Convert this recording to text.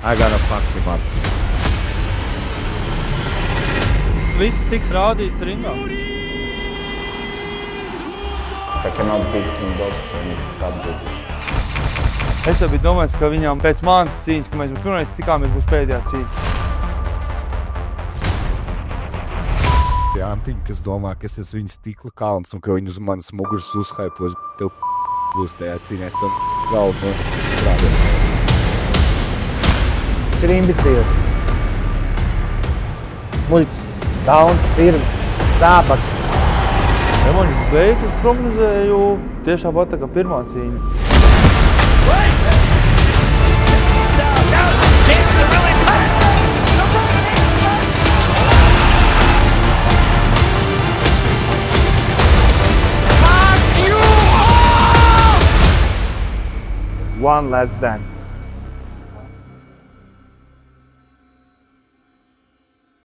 I gotta fuck him up. Viss tiks rādīts ringā. If I cannot beat King Dogs, I need to stop British. Es jau biju domājis, ka viņam pēc manas cīņas, ka mēs pirmais tikāmies, būs pēdējā cīņa. Tie antiņi, kas domā, ka es esmu viņas stikla kalns un ka viņi uz manas muguras uzhaipos, tev būs tajā cīņā, es tev galvu nonesu strādāt. Viņš ir imbicils. Muļķis, kauns, cirvis, zābaks. Ja man beigas prognozēju tiešām pat tā kā pirmā cīņa. One last dance.